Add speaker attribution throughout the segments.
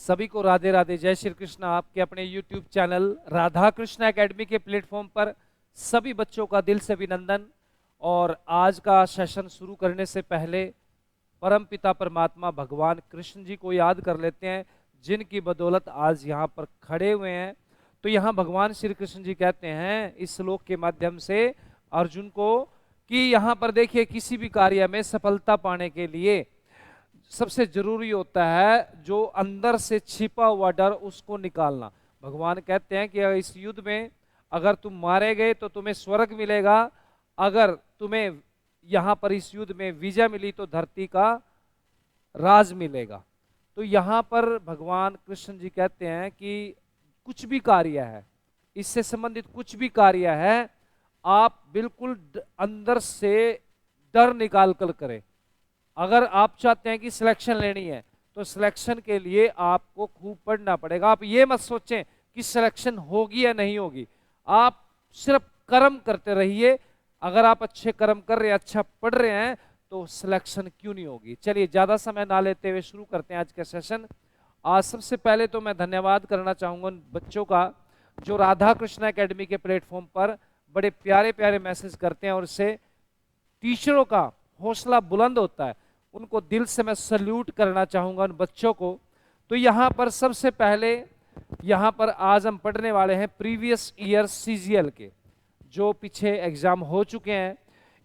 Speaker 1: सभी को राधे राधे, जय श्री कृष्ण। आपके अपने YouTube channel Radha Krishna academy के प्लेटफॉर्म पर सभी बच्चों का दिल से अभिनंदन। और आज का सेशन शुरू करने से पहले परमपिता परमात्मा भगवान कृष्ण जी को याद कर लेते हैं, जिनकी बदौलत आज यहाँ पर खड़े हुए हैं। तो यहाँ भगवान श्री कृष्ण जी कहते हैं इस श्लोक के माध्यम से अर्जुन को कि यहाँ पर देखिए, किसी भी कार्य में सफलता पाने के लिए सबसे जरूरी होता है जो अंदर से छिपा हुआ डर, उसको निकालना। भगवान कहते हैं कि इस युद्ध में अगर तुम मारे गए तो तुम्हें स्वर्ग मिलेगा, अगर तुम्हें यहां पर इस युद्ध में विजय मिली तो धरती का राज मिलेगा। तो यहां पर भगवान कृष्ण जी कहते हैं कि कुछ भी कार्य है, इससे संबंधित कुछ भी कार्य है, आप बिल्कुल अंदर से डर निकाल कर करें। अगर आप चाहते हैं कि सिलेक्शन लेनी है तो सिलेक्शन के लिए आपको खूब पढ़ना पड़ेगा। आप ये मत सोचें कि सिलेक्शन होगी या नहीं होगी, आप सिर्फ कर्म करते रहिए। अगर आप अच्छे कर्म कर रहे हैं, अच्छा पढ़ रहे हैं, तो सिलेक्शन क्यों नहीं होगी। चलिए ज्यादा समय ना लेते हुए शुरू करते हैं आज का सेशन। आज सबसे पहले तो मैं धन्यवाद करना चाहूंगा उन बच्चों का जो राधा कृष्ण एकेडमी के प्लेटफॉर्म पर बड़े प्यारे प्यारे मैसेज करते हैं और इससे टीचरों का हौसला बुलंद होता है। उनको दिल से मैं सल्यूट करना चाहूंगा उन बच्चों को। तो यहाँ पर सबसे पहले यहाँ पर आज हम पढ़ने वाले हैं प्रीवियस ईयर सीजीएल के जो पीछे एग्जाम हो चुके हैं।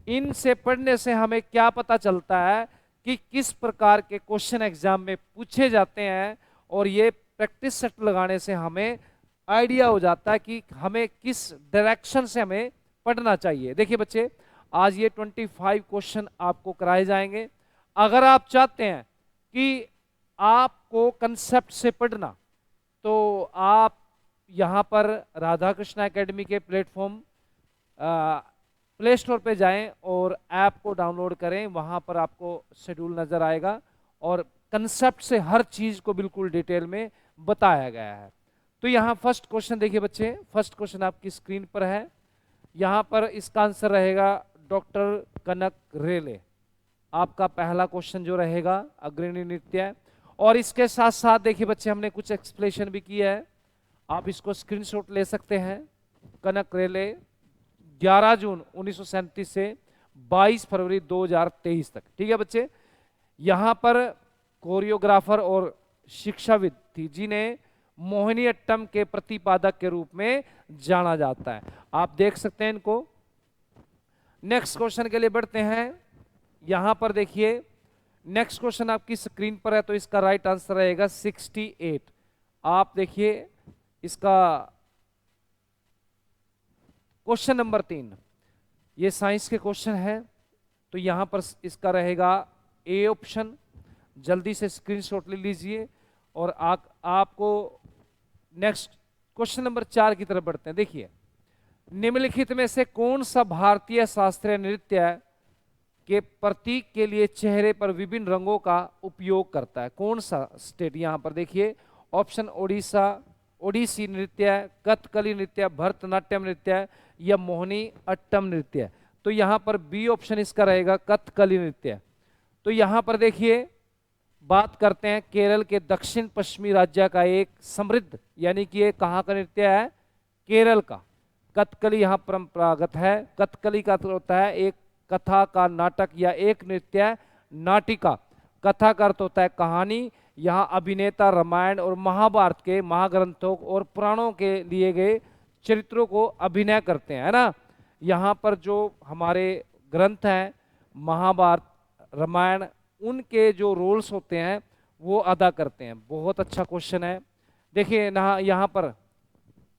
Speaker 1: इनसे पढ़ने से हमें क्या पता चलता है कि किस प्रकार के क्वेश्चन एग्जाम में पूछे जाते हैं, और ये प्रैक्टिस सेट लगाने से हमें आइडिया हो जाता है कि हमें किस डायरेक्शन से हमें पढ़ना चाहिए। देखिए बच्चे, आज ये 25 क्वेश्चन आपको कराए जाएंगे। अगर आप चाहते हैं कि आपको कंसेप्ट से पढ़ना, तो आप यहाँ पर राधा कृष्ण एकेडमी के प्लेटफॉर्म प्ले स्टोर पे जाएं और ऐप को डाउनलोड करें। वहाँ पर आपको शेड्यूल नज़र आएगा और कंसेप्ट से हर चीज़ को बिल्कुल डिटेल में बताया गया है। तो यहाँ फर्स्ट क्वेश्चन देखिए बच्चे, फर्स्ट क्वेश्चन आपकी स्क्रीन पर है। यहाँ पर इसका आंसर रहेगा डॉक्टर कनक रेले। आपका पहला क्वेश्चन जो रहेगा अग्रणी नृत्य। और इसके साथ साथ देखिए बच्चे, हमने कुछ एक्सप्लेनेशन भी किया है, आप इसको स्क्रीनशॉट ले सकते हैं। कनक रेले 11 जून 1937 से 22 फरवरी 2023 तक। ठीक है बच्चे, यहां पर कोरियोग्राफर और शिक्षाविद थी जिन्हें मोहिनीअट्टम के प्रतिपादक के रूप में जाना जाता है। आप देख सकते हैं इनको। नेक्स्ट क्वेश्चन के लिए बढ़ते हैं। यहां पर देखिए नेक्स्ट क्वेश्चन आपकी स्क्रीन पर है, तो इसका राइट आंसर रहेगा 68। आप देखिए इसका क्वेश्चन नंबर 3, ये साइंस के क्वेश्चन है, तो यहां पर इसका रहेगा ए ऑप्शन। जल्दी से स्क्रीनशॉट ले लीजिए और आपको नेक्स्ट क्वेश्चन नंबर 4 की तरफ बढ़ते हैं। देखिए, निम्नलिखित में से कौन सा भारतीय शास्त्रीय नृत्य के प्रतीक के लिए चेहरे पर विभिन्न रंगों का उपयोग करता है? कौन सा स्टेट? यहां पर देखिए ऑप्शन ओडिशा, ओडिसी नृत्य, कथकली नृत्य, भरतनाट्यम नृत्य या मोहिनी अट्टम नृत्य। तो यहां पर बी ऑप्शन इसका रहेगा कथकली नृत्य। तो यहां पर देखिए बात करते हैं केरल के दक्षिण पश्चिमी राज्य का एक समृद्ध, यानी कि ये कहां का नृत्य है? केरल का। कथकली यहां परंपरागत है। कथकली का अर्थ होता है एक कथा का नाटक या एक नृत्य नाटिका। कथा का अर्थ होता है कहानी। यहाँ अभिनेता रामायण और महाभारत के महाग्रंथों और पुराणों के लिए गए चरित्रों को अभिनय करते हैं, है ना। यहाँ पर जो हमारे ग्रंथ हैं महाभारत रामायण, उनके जो रोल्स होते हैं वो अदा करते हैं। बहुत अच्छा क्वेश्चन है। देखिए ना, यहाँ पर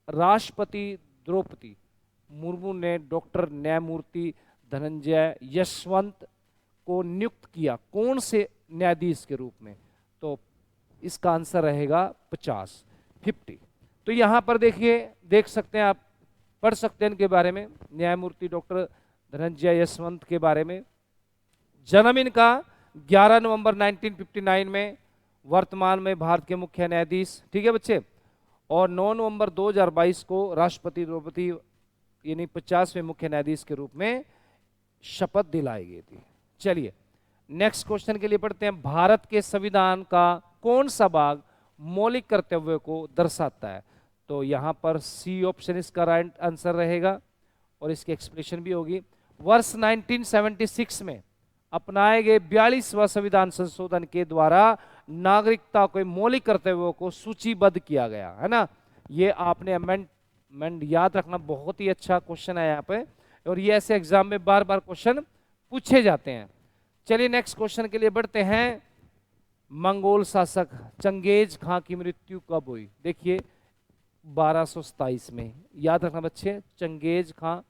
Speaker 1: राष्ट्रपति द्रौपदी मुर्मू ने डॉक्टर न्यायमूर्ति धनंजय यशवंत को नियुक्त किया कौन से न्यायाधीश के रूप में? तो इसका आंसर रहेगा 50। तो यहां पर देखिए, देख सकते हैं आप, पढ़ सकते हैं इनके बारे में, न्यायमूर्ति डॉक्टर धनंजय यशवंत के बारे में। जन्म इनका 11 नवंबर 1959 में, वर्तमान में भारत के मुख्य न्यायाधीश। ठीक है बच्चे। और 9 नवंबर 2022 को राष्ट्रपति द्रौपदी यानी 50वें मुख्य न्यायाधीश के रूप में शपथ दिलाई गई थी। चलिए नेक्स्ट क्वेश्चन के लिए पढ़ते हैं। भारत के संविधान का कौन सा भाग मौलिक कर्तव्य को दर्शाता है। तो यहाँ पर सी ऑप्शन इसका राइट आंसर रहेगा और इसकी एक्सप्लेनेशन भी होगी। वर्ष 1976 में अपनाए गए 42वां संविधान संशोधन के द्वारा नागरिकता के मौलिक कर्तव्यों को सूचीबद्ध किया गया है ना। ये आपने अमेंडमेंट याद रखना, बहुत ही अच्छा क्वेश्चन है यहाँ पे, और ये ऐसे एग्जाम में बार बार क्वेश्चन पूछे जाते हैं। चलिए नेक्स्ट क्वेश्चन के लिए बढ़ते हैं। मंगोल शासक चंगेज खां की मृत्यु कब हुई? देखिए 1227 में, याद रखना बच्चे, चंगेज खां।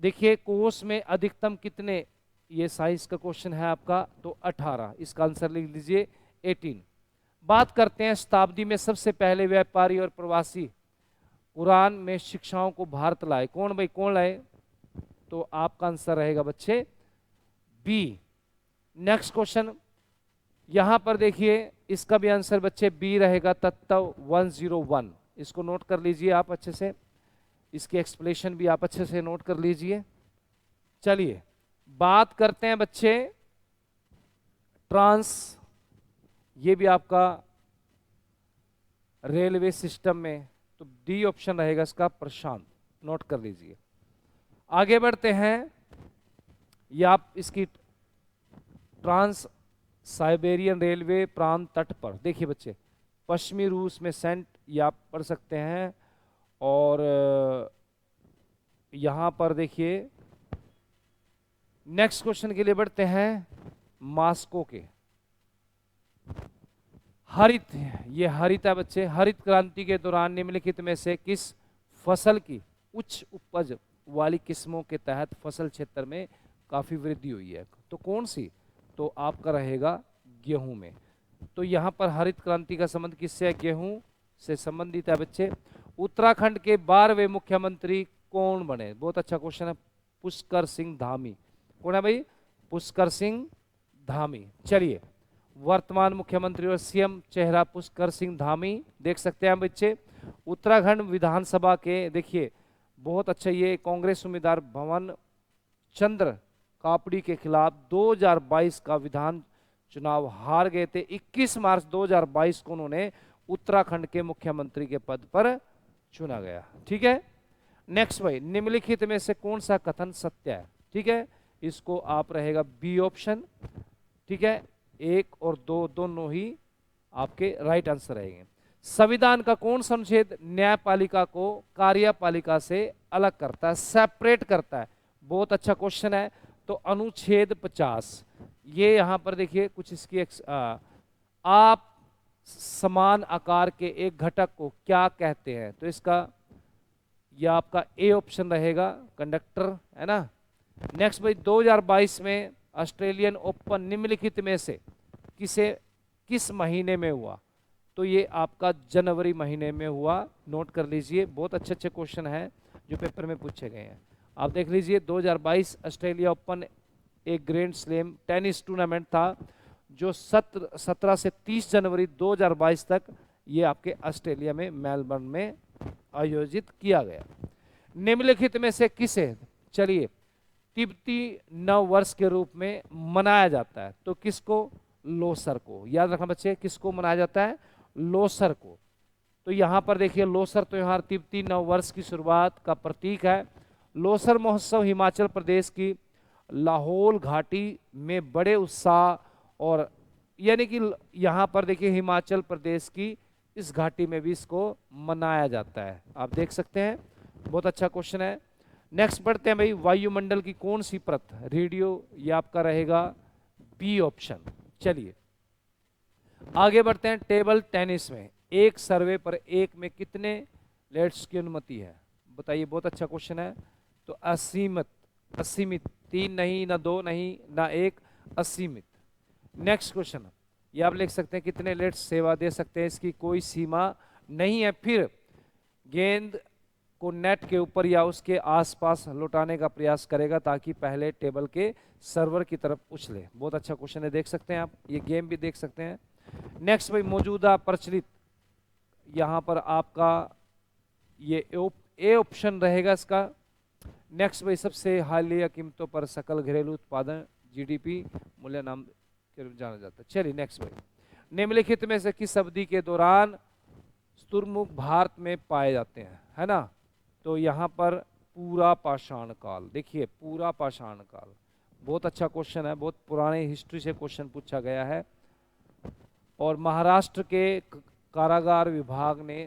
Speaker 1: देखिए कोष में अधिकतम कितने, ये साइंस का क्वेश्चन है आपका, तो 18, इसका आंसर लिख लीजिए 18। बात करते हैं शताब्दी में सबसे पहले व्यापारी और प्रवासी कुरान में शिक्षाओं को भारत लाए, कौन भाई, कौन लाए? तो आपका आंसर रहेगा बच्चे बी। नेक्स्ट क्वेश्चन यहां पर देखिए, इसका भी आंसर बच्चे बी रहेगा, तत्व 101। इसको नोट कर लीजिए आप अच्छे से, इसकी एक्सप्लेनेशन भी आप अच्छे से नोट कर लीजिए। चलिए बात करते हैं बच्चे ट्रांस, ये भी आपका रेलवे सिस्टम में, तो डी ऑप्शन रहेगा इसका प्रशांत, नोट कर लीजिए। आगे बढ़ते हैं, या आप इसकी ट्रांस साइबेरियन रेलवे प्रांत तट पर, देखिए बच्चे पश्चिमी रूस में सेंट, ये आप पढ़ सकते हैं। और यहां पर देखिए नेक्स्ट क्वेश्चन के लिए बढ़ते हैं, मास्को के हरित, ये हरित है बच्चे, हरित क्रांति के दौरान निम्नलिखित में से किस फसल की उच्च उपज वाली किस्मों के तहत फसल क्षेत्र में काफी वृद्धि हुई है? तो कौन सी? तो आपका रहेगा गेहूं में। तो यहां पर हरित क्रांति का संबंध किससे है? गेहूं से संबंधित है बच्चे। उत्तराखंड के 12वें मुख्यमंत्री कौन बने? बहुत अच्छा क्वेश्चन है, पुष्कर सिंह धामी। कौन है भाई? पुष्कर सिंह धामी। चलिए वर्तमान मुख्यमंत्री और सीएम चेहरा पुष्कर सिंह धामी, देख सकते हैं बच्चे। उत्तराखंड विधानसभा के, देखिए बहुत अच्छा, ये कांग्रेस उम्मीदवार भवन चंद्र कापड़ी के खिलाफ 2022 का विधान चुनाव हार गए थे। 21 मार्च 2022 को उन्होंने उत्तराखंड के मुख्यमंत्री के पद पर चुना गया। ठीक है, नेक्स्ट भाई, निम्नलिखित में से कौन सा कथन सत्य है? ठीक है, इसको आप रहेगा बी ऑप्शन। ठीक है, 1 और 2 दोनों ही आपके राइट आंसर रहेंगे। संविधान का कौन सा अनुच्छेद न्यायपालिका को कार्यपालिका से अलग करता है, सेपरेट करता है? बहुत अच्छा क्वेश्चन है। तो अनुच्छेद 50, ये यहां पर देखिए कुछ इसकी आप समान आकार के एक घटक को क्या कहते हैं? तो इसका यह आपका ए ऑप्शन रहेगा, कंडक्टर, है ना। नेक्स्ट भाई, 2022 में ऑस्ट्रेलियन ओपन निम्नलिखित में से किस महीने में हुआ? तो ये आपका जनवरी महीने में हुआ, नोट कर लीजिए। बहुत अच्छे अच्छे क्वेश्चन हैं जो पेपर में पूछे गए हैं, आप देख लीजिए। 2022 ऑस्ट्रेलिया ओपन एक ग्रैंड स्लैम टेनिस टूर्नामेंट था जो 17 से 30 जनवरी 2022 तक ये आपके ऑस्ट्रेलिया में मेलबर्न में आयोजित किया गया। निम्नलिखित में से किसे, चलिए, तिब्बती नव वर्ष के रूप में मनाया जाता है? तो किसको? लोसर को। याद रखना बच्चे, किसको मनाया जाता है? लोसर को। तो यहां पर देखिए लोसर त्योहार तिब्बती नव वर्ष की शुरुआत का प्रतीक है। लोसर महोत्सव हिमाचल प्रदेश की लाहौल घाटी में बड़े उत्साह और, यानी कि यहां पर देखिए हिमाचल प्रदेश की इस घाटी में भी इसको मनाया जाता है, आप देख सकते हैं। बहुत अच्छा क्वेश्चन है। नेक्स्ट बढ़ते हैं भाई, वायुमंडल की कौन सी परत? रेडियो, ये आपका रहेगा बी ऑप्शन। चलिए आगे बढ़ते हैं। टेबल टेनिस में एक सर्वे पर एक में कितने लेट्स की अनुमति है? बताइए, बहुत अच्छा क्वेश्चन है। तो असीमित, असीमित, 3 नहीं, ना 2 नहीं, ना 1, असीमित। नेक्स्ट क्वेश्चन, ये आप लिख सकते हैं, कितने लेट्स सेवा दे सकते हैं, इसकी कोई सीमा नहीं है। फिर गेंद को नेट के ऊपर या उसके आसपास लौटाने का प्रयास करेगा ताकि पहले टेबल के सर्वर की तरफ उछले। बहुत अच्छा क्वेश्चन है, देख सकते हैं आप, ये गेम भी देख सकते हैं। नेक्स्ट भाई, मौजूदा प्रचलित, यहां पर आपका ये ए ऑप्शन रहेगा इसका। नेक्स्ट भाई, सबसे हालिया कीमतों पर सकल घरेलू उत्पादन जीडीपी मूल्य नाम के रूप जाना जाता है। चलिए नेक्स्ट भाई, निम्नलिखित में से किस अवधि के दौरान स्तुर्मुख भारत में पाए जाते हैं, है ना? तो यहाँ पर पूरा पाषाण काल, देखिए पूरा पाषाण काल, बहुत अच्छा क्वेश्चन है, बहुत पुराने हिस्ट्री से क्वेश्चन पूछा गया है। और महाराष्ट्र के कारागार विभाग ने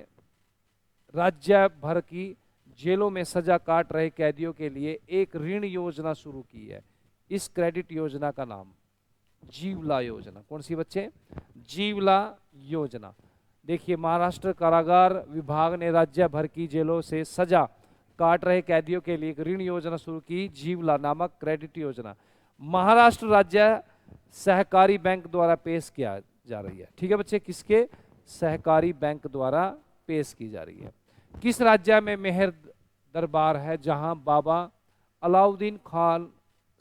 Speaker 1: राज्य भर की जेलों में सजा काट रहे कैदियों के लिए एक ऋण योजना शुरू की है। इस क्रेडिट योजना का नाम जीवला योजना। कौन सी बच्चे? जीवला योजना। देखिए, महाराष्ट्र कारागार विभाग ने राज्य भर की जेलों से सजा काट रहे कैदियों के लिए एक ऋण योजना शुरू की, जीवला नामक क्रेडिट योजना। महाराष्ट्र राज्य सहकारी बैंक द्वारा पेश किया जा रही है। ठीक है बच्चे, किसके? सहकारी बैंक द्वारा पेश की जा रही है। किस राज्य में मेहर दरबार है जहां बाबा अलाउद्दीन खान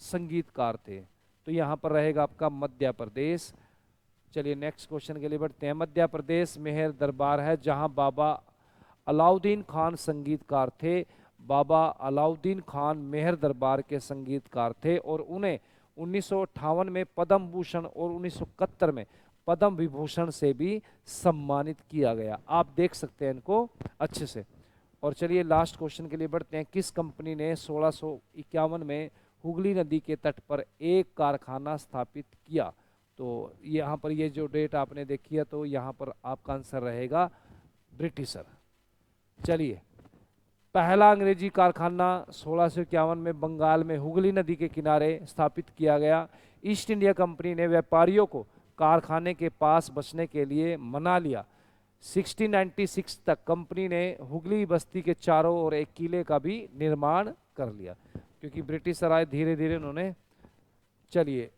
Speaker 1: संगीतकार थे? तो यहां पर रहेगा आपका मध्य प्रदेश। चलिए नेक्स्ट क्वेश्चन के लिए बढ़ते हैं। मध्य प्रदेश मेहर दरबार है जहां बाबा अलाउद्दीन खान संगीतकार थे। बाबा अलाउद्दीन खान मेहर दरबार के संगीतकार थे और उन्हें 1958 में पद्म भूषण और 1971 में पद्म विभूषण से भी सम्मानित किया गया। आप देख सकते हैं इनको अच्छे से। और चलिए लास्ट क्वेश्चन के लिए बढ़ते हैं। किस कंपनी ने 1651 में हुगली नदी के तट पर एक कारखाना स्थापित किया? तो यहाँ पर ये जो डेट आपने देखी है, तो यहाँ पर आपका आंसर रहेगा ब्रिटिशर। चलिए, पहला अंग्रेजी कारखाना 1651 में बंगाल में हुगली नदी के किनारे स्थापित किया गया। ईस्ट इंडिया कंपनी ने व्यापारियों को कारखाने के पास बसने के लिए मना लिया। 1696 तक कंपनी ने हुगली बस्ती के चारों ओर एक किले का भी निर्माण कर लिया, क्योंकि ब्रिटिशर आए धीरे धीरे उन्होंने। चलिए,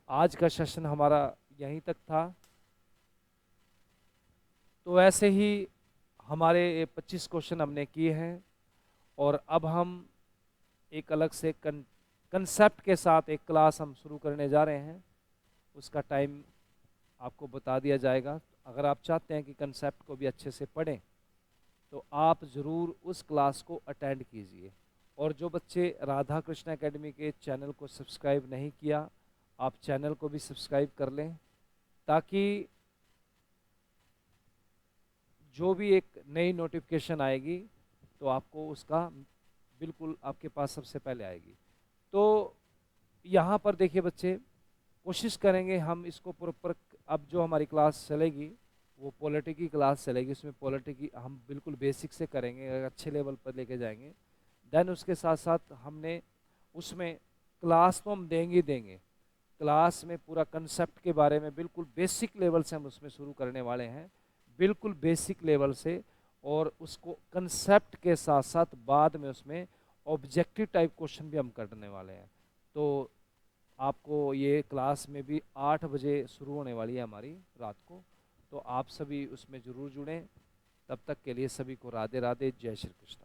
Speaker 1: आज का सेशन हमारा यहीं तक था। तो ऐसे ही हमारे 25 क्वेश्चन हमने किए हैं और अब हम एक अलग से कंसेप्ट के साथ एक क्लास हम शुरू करने जा रहे हैं। उसका टाइम आपको बता दिया जाएगा। अगर आप चाहते हैं कि कंसेप्ट को भी अच्छे से पढ़ें तो आप ज़रूर उस क्लास को अटेंड कीजिए। और जो बच्चे राधा कृष्ण एकेडमी के चैनल को सब्सक्राइब नहीं किया, आप चैनल को भी सब्सक्राइब कर लें, ताकि जो भी एक नई नोटिफिकेशन आएगी तो आपको उसका बिल्कुल आपके पास सबसे पहले आएगी। तो यहाँ पर देखिए बच्चे, कोशिश करेंगे हम इसको प्रॉपर। अब जो हमारी क्लास चलेगी वो पॉलिटी की क्लास चलेगी। उसमें पॉलिटी की हम बिल्कुल बेसिक से करेंगे, अच्छे लेवल पर लेके जाएंगे। देन उसके साथ साथ हमने उसमें क्लास तो हम देंगे, क्लास में पूरा कंसेप्ट के बारे में बिल्कुल बेसिक लेवल से हम उसमें शुरू करने वाले हैं, बिल्कुल बेसिक लेवल से। और उसको कंसेप्ट के साथ साथ बाद में उसमें ऑब्जेक्टिव टाइप क्वेश्चन भी हम करने वाले हैं। तो आपको ये क्लास में भी 8 बजे शुरू होने वाली है हमारी रात को, तो आप सभी उसमें ज़रूर जुड़ें। तब तक के लिए सभी को राधे राधे, जय श्री कृष्ण।